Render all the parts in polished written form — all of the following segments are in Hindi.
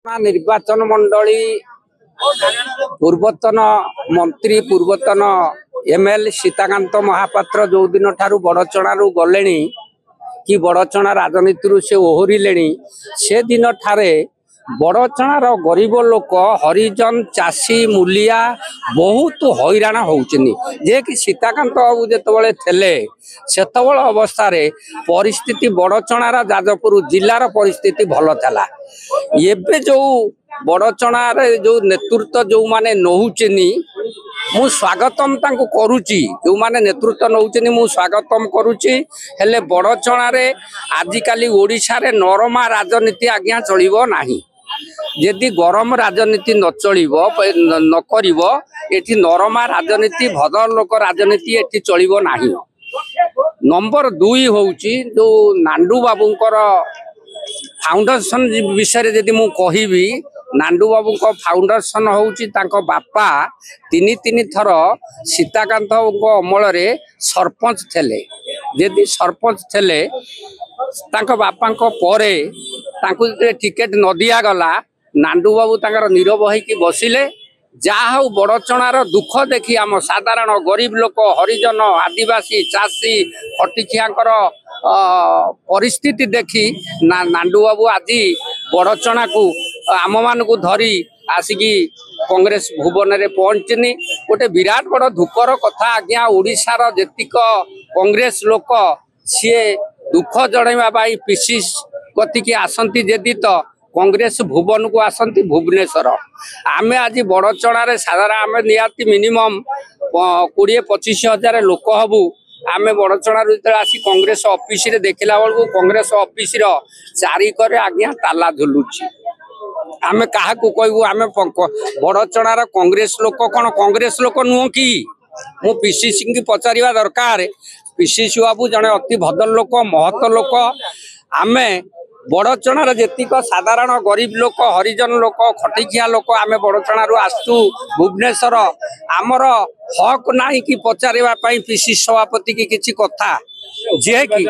निर्वाचन मंडली पूर्वतन मंत्री पूर्वतन एमएल सीताकांत महापात्र जो दिन ठारू बड़चणारू गले कि बड़चणा राजनीति से ओहरिले से दिन ठारे बड़चणार गरीब लोक हरिजन चाषी मूलिया बहुत हैरान होउछनी जे कि सीताकांत बाबू जेतबले थेले सेतबल अवस्था रे परिस्थिति बड़चणार जाजपुर जिलार परिस्थिति भल था। एबे जो बड़चणार जो नेतृत्व जो माने नहुचनी मु स्वागतम तांको करूची जो माने नेतृत्व नहुचनी मु स्वागतम करूची हेले बड़चणार आजिकाली ओडिशा रे नरमा राजनीति आज्ञा चलिबो नाही। यदि गरम राजनीति न चलिबो न करिवो एठी नरमा राजनीति भद्र लोक राजनीति एठी चलिबो नाही। नंबर 2 होउची जो नांडू बाबूंकर फाउंडेशन विषय जदि मु कहिबी नांडू बाबू को फाउंडेशन होउची तांको बापा तीन थर सीताकांत अमल रे सरपंच थेले। यदि सरपंच थेले तांको बापा को परे तांको टिकेट न दिया गला नांडू बाबू तांकर नीरव होइकी बसिले। जहा बड़चणार दुख देखी आम साधारण गरीब लोक हरिजन आदिवासी चाषी खटिखियाकर परिस्थिति देखी नांडू बाबू आज बड़चणा को आम मान को धरी आसिकी कांग्रेस भुवन में पहुंचनी गोटे विराट बड़ दुखर कथा आज्ञा। ओडिशार जेतिक कांग्रेस लोक सी दुख जणैवा पीसी कतिकी आसंती जदि तो कांग्रेस भुवन को आसंती भुवनेश्वर आमे आज बड़चणार साधारण आमे निहाती मिनिमम 20-25 हजार लोक हबू। आमे बड़चणार आसी कांग्रेस ऑफिस रे देखला बेलू कांग्रेस ऑफिस चारिकर आज्ञा ताला झुलुची। आमे कहा को कहबू आमे बड़चणार कांग्रेस लोक कौन कांग्रेस लोक नुह कि मु पीसीसी की पचारिबा दरकार। पीसीसी बाबू जने अति भद्र लोक महत लोक आमे बड़चणार जेतिक साधारण गरीब लोक हरिजन लोक खटिखिया लोक आमे बड़चणार आसु भुवनेश्वर आमर हक नाही कि पचारिबा पई पीसी सभापति की किछि कथा जे कि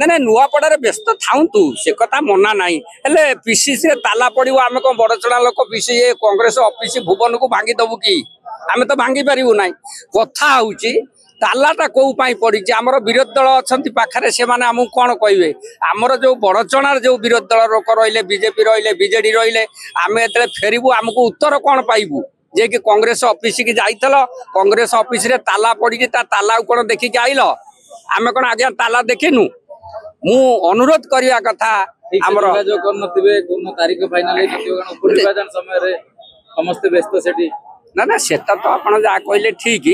ना नुआपड़ा व्यस्त थाउतु से कथा मना नाही हेले पीसीसी रे ताला पड़िबो आमे को बड़चणा लोक पीसी कांग्रेस ऑफिस भुवन को भांगी दबु कि आमे तो भांगी परिबु नाही। कथा होउची तालाटा कौ पाई पड़ी आमर विरोधी दल अच्छा पाखे से माने आमको कौन कहे आमर जो बड़चणार जो विरोधी दल लोक रही बीजेपी रही बीजेडी रही आम जो फेरबू आमको उत्तर कौन पाइबू जे कि कांग्रेस ऑफिस की जाइल कांग्रेस ऑफिस रे ताला पड़ी ताला कौन देखिक आइल आम कौन आज्ञा ताला देखिनु। मु अनुरोध करवा कथा आमर तारीख फाइनल समस्त व्यस्त सेठी ना सेटा तो आप कहले ठीक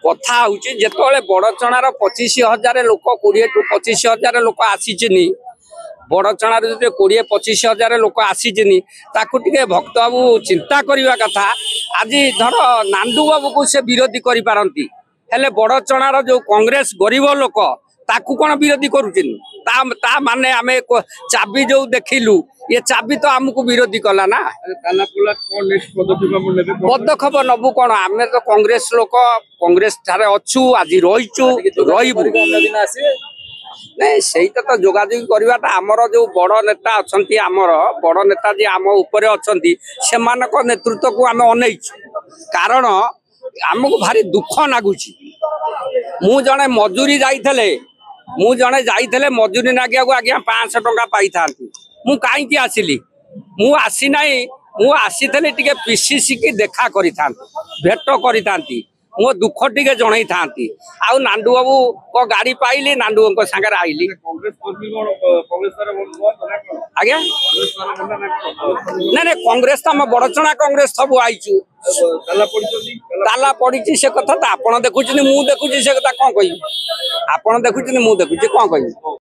कथा होची जेतोले बड़चणार 25,000 लोक 20-25,000 लोक आसीचनी बड़चणार जो 20-25,000 लोक आसीचनी ताकू टिके भक्त बाबू चिंता करवा कथा। आज धर नांडू बाबू को से विरोधी करि पारंती हेले बड़चणार जो कांग्रेस गरीब लोक ताकू कोन विरोधी करूचनी ता माने आमे चाबी जो देखिलु ये चाबी तो आमको विरोधी कला ना पदक्षेप नबू कौन आम तो कांग्रेस लोक कांग्रेस ठारे अच्छु आज रहीचु नहीं से तो जोगाजोग करवाटा आमर जो बड़ नेता अच्छा आमर बड़ नेता जी आम उपर अच्छा से नेतृत्व को आम अनैचु कारण आमको भारी दुख लगुच। मु जड़े मजूरी जाइले मजूरी नागिया को आज्ञा 500 टंका पाई था मु कहीं आसिली मु आसी नाही मु आसी थले टिके पीसीसी की देखा करि थांती भेट करि थांती मो दुख टिके जणई थांती आउ नांडू बाबू को गाड़ी पाइली नांडू को संगे आइली आज्ञा नहीं कांग्रेस तो हम बड़चणा कांग्रेस सब आईचु ताला पड़ी से कथा तो आपड़ देखुं मु देखुची से कथा कौन कही आपड़ देखुं मु देखुची कौन कही।